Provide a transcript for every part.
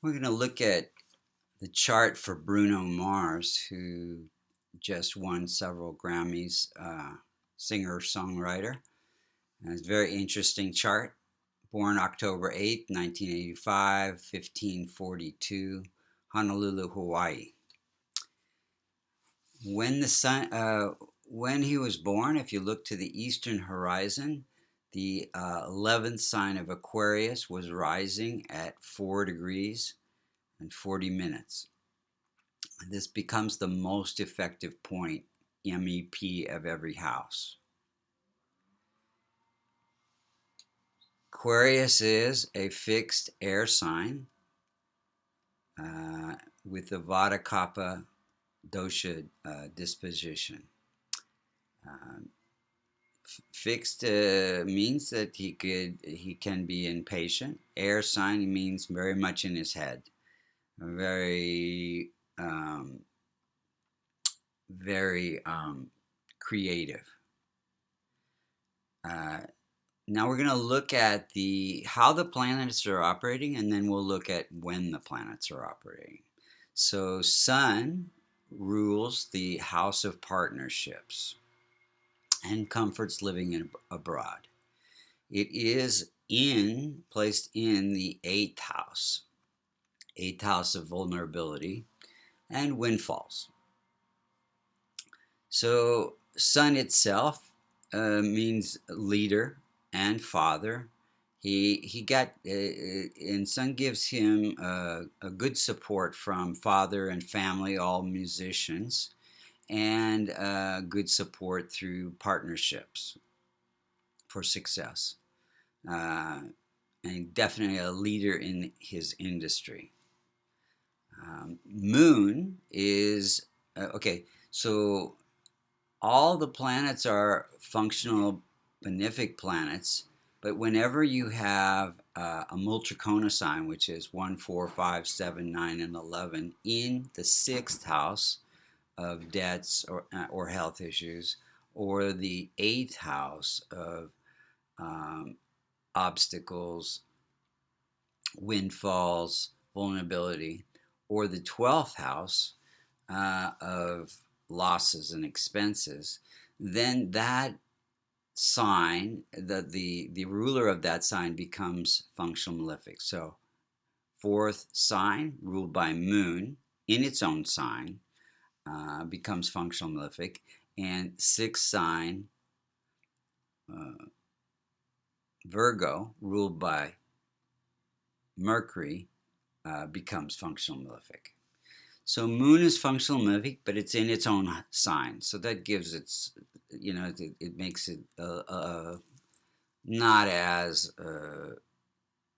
We're going to look at the chart for Bruno Mars, who just won several Grammys, singer-songwriter. And it's a very interesting chart. Born October 8th, 1985, 1542, Honolulu, Hawaii. When he was born, if you look to the eastern horizon, the 11th sign of Aquarius was rising at 4 degrees and 40 minutes. This becomes the most effective point, MEP, of every house. Aquarius is a fixed air sign with the Vata Kapha dosha disposition. Fixed means that he can be impatient. Air sign means very much in his head, very creative. Now we're going to look at how the planets are operating, and then we'll look at when the planets are operating. So Sun rules the house of partnerships and comforts living abroad. It is placed in the 8th house of vulnerability and windfalls. So Sun itself means leader and father. And Sun gives him a good support from father and family, all musicians, and good support through partnerships for success. And definitely a leader in his industry. Moon is, okay, so all the planets are functional benefic planets, but whenever you have a Multrikona sign, which is 1, 4, 5, 7, 9, and 11 in the 6th house of debts or health issues, or the 8th house of obstacles, windfalls, vulnerability, or the 12th house of losses and expenses, then that sign, the ruler of that sign becomes functional malefic. So 4th sign ruled by Moon in its own sign becomes functional malefic, and 6th sign Virgo ruled by Mercury becomes functional malefic. So Moon is functional malefic, but it's in its own sign. So that gives it makes it not as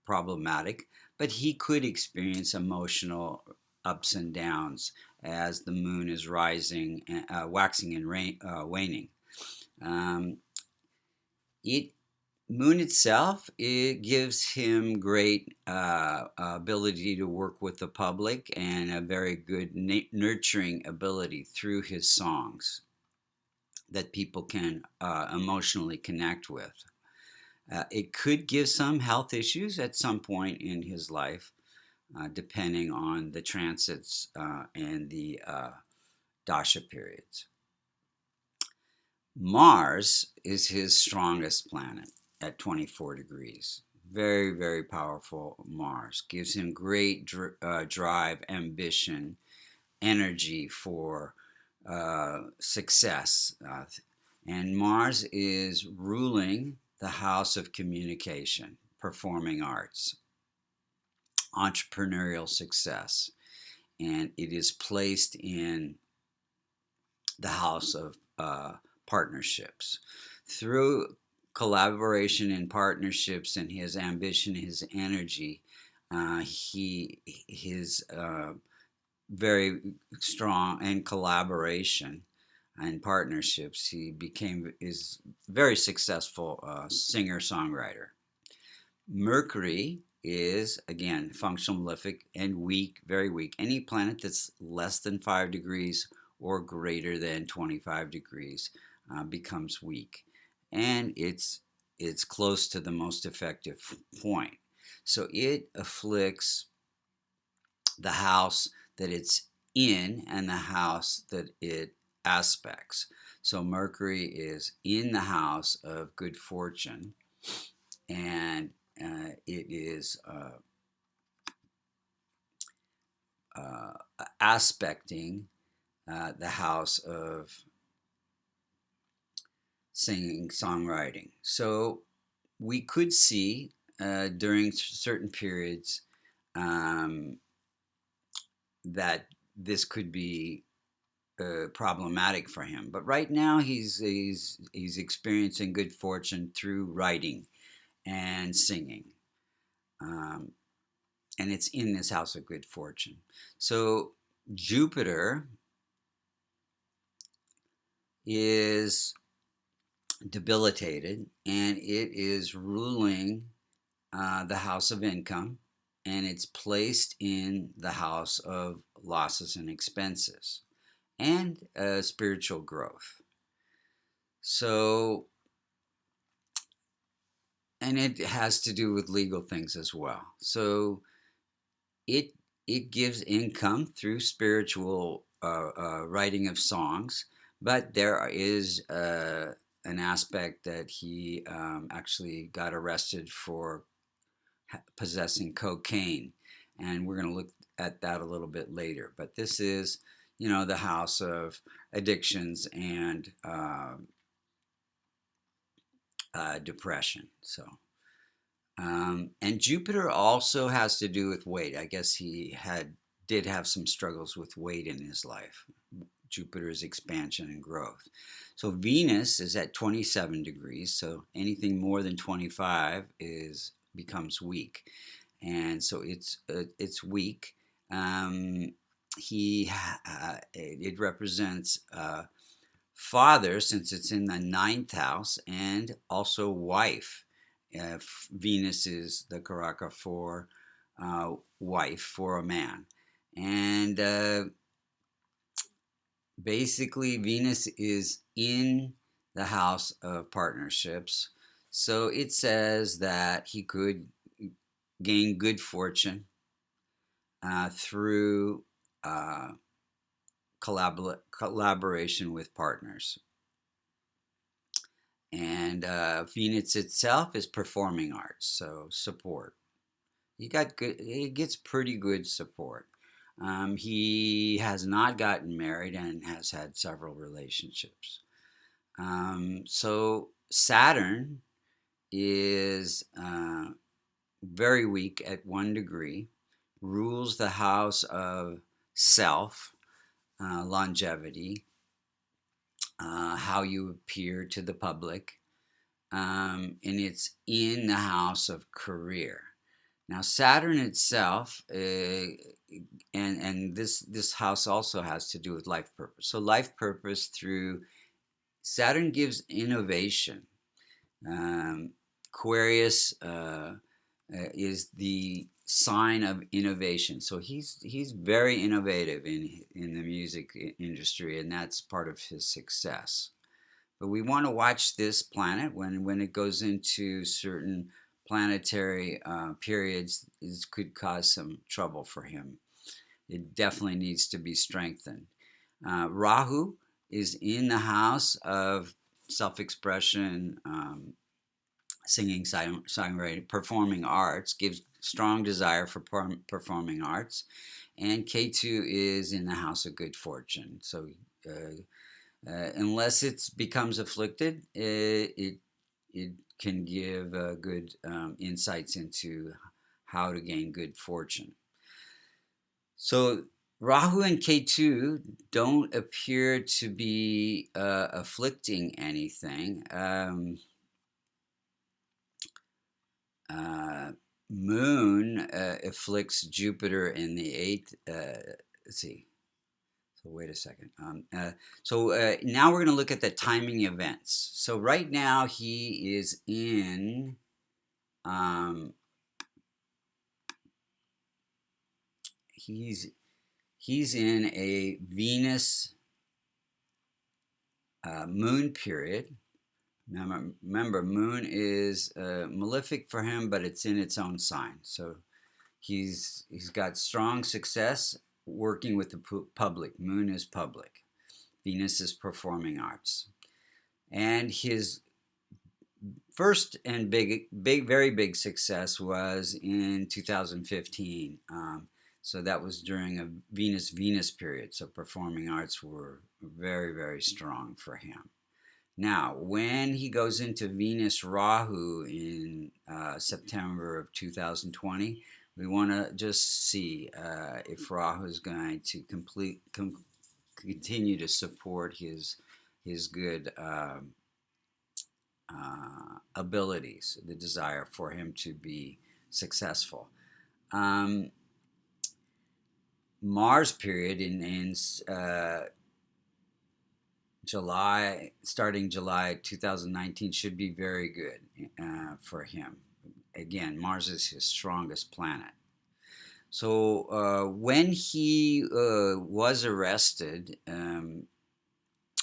problematic. But he could experience emotional ups and downs as the Moon is rising, waxing and waning. Moon itself, it gives him great ability to work with the public and a very good nurturing ability through his songs that people can emotionally connect with. It could give some health issues at some point in his life, depending on the transits and the dasha periods. Mars is his strongest planet at 24 degrees. Very, very powerful Mars. Gives him great drive, ambition, energy for success. And Mars is ruling the house of communication, performing arts, entrepreneurial success. And it is placed in the house of partnerships. Through collaboration and partnerships and his ambition, his energy, his very strong and collaboration and partnerships, he is very successful singer-songwriter. Mercury is, again, functional malefic and weak, very weak. Any planet that's less than 5 degrees or greater than 25 degrees becomes weak. And it's close to the most effective point. So it afflicts the house that it's in and the house that it aspects. So Mercury is in the house of good fortune, and it is aspecting the house of singing, songwriting. So we could see during certain periods um, that this could be problematic for him. But right now, he's experiencing good fortune through writing and singing, um, and it's in this house of good fortune. So Jupiter is debilitated, and it is ruling the house of income, and it's placed in the house of losses and expenses and spiritual growth. So, and it has to do with legal things as well. So it it gives income through spiritual writing of songs, but there is an aspect that he actually got arrested for possessing cocaine, and we're going to look at that a little bit later. But this is, the house of addictions and depression. So, and Jupiter also has to do with weight. I guess he did have some struggles with weight in his life. Jupiter's expansion and growth. So Venus is at 27 degrees. So anything more than 25 becomes weak, and so it's weak. Um, it represents father, since it's in the ninth house, and also wife. Venus is the Karaka for wife, for a man, and basically Venus is in the house of partnerships. So it says that he could gain good fortune through collaboration with partners. And Venus itself is performing arts, so support. He gets pretty good support. He has not gotten married and has had several relationships. So Saturn is very weak at 1 degree, rules the house of self, longevity, how you appear to the public, and it's in the house of career. Now, Saturn itself, and this house also has to do with life purpose. So, life purpose through Saturn gives innovation. Aquarius is the sign of innovation. So he's very innovative in the music industry, and that's part of his success. But we want to watch this planet when it goes into certain planetary periods. This could cause some trouble for him. It definitely needs to be strengthened. Rahu is in the house of self-expression, singing, songwriting, performing arts, gives strong desire for performing arts. And K2 is in the house of good fortune. So unless it becomes afflicted, it can give good insights into how to gain good fortune. So Rahu and K2 don't appear to be afflicting anything. Moon afflicts Jupiter in the eighth. Let's see. So wait a second. Now we're going to look at the timing events. So right now he is in. He's in a Venus Moon period. Now, remember, Moon is malefic for him, but it's in its own sign. So He's got strong success working with the public. Moon is public. Venus is performing arts. And his first and very big success was in 2015. So that was during a Venus period. So performing arts were very strong for him. Now, when he goes into Venus Rahu in September of 2020, we want to just see if Rahu is going to continue to support his good abilities, the desire for him to be successful. Mars period in July, starting July 2019, should be very good for him. Again, Mars is his strongest planet. So when he was arrested,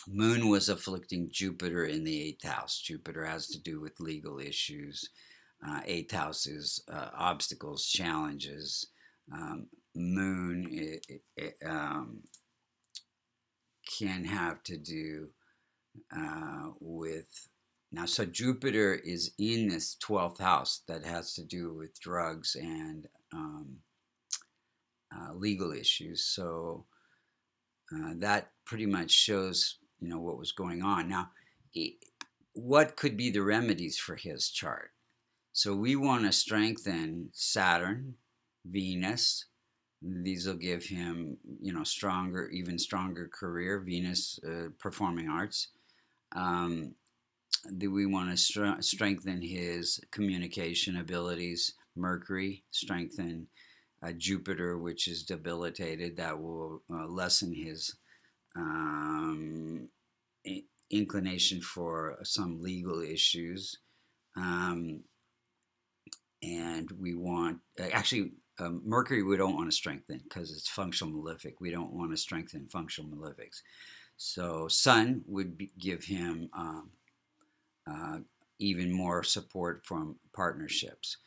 Moon was afflicting Jupiter in the 8th house. Jupiter has to do with legal issues. 8th house is obstacles, challenges. Moon can have to do with now. So Jupiter is in this 12th house that has to do with drugs and legal issues. So that pretty much shows what was going on. Now, what could be the remedies for his chart? So we want to strengthen Saturn, Venus. These will give him, even stronger career. Venus, performing arts. We want to strengthen his communication abilities. Mercury, strengthen Jupiter, which is debilitated. That will lessen his inclination for some legal issues. And we want, Mercury we don't want to strengthen because it's functional malefic. We don't want to strengthen functional malefics. So Sun would give him even more support from partnerships.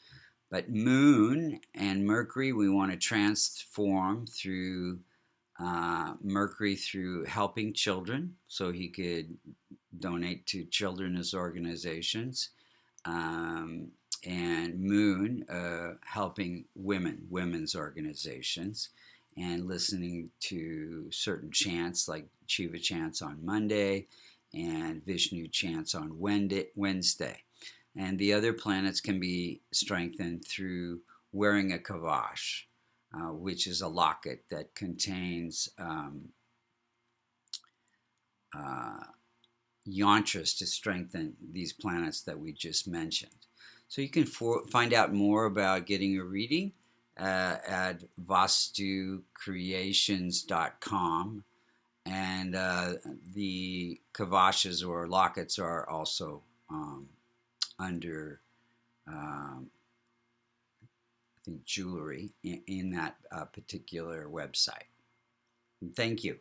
But Moon and Mercury we want to transform through Mercury through helping children, so he could donate to children's organizations. And Moon helping women's organizations, and listening to certain chants like Shiva chants on Monday and Vishnu chants on Wednesday. And the other planets can be strengthened through wearing a kavash, which is a locket that contains yantras to strengthen these planets that we just mentioned. So you can find out more about getting a reading at vastucreations.com. And the kavashas or lockets are also under, I think, jewelry in that particular website. Thank you.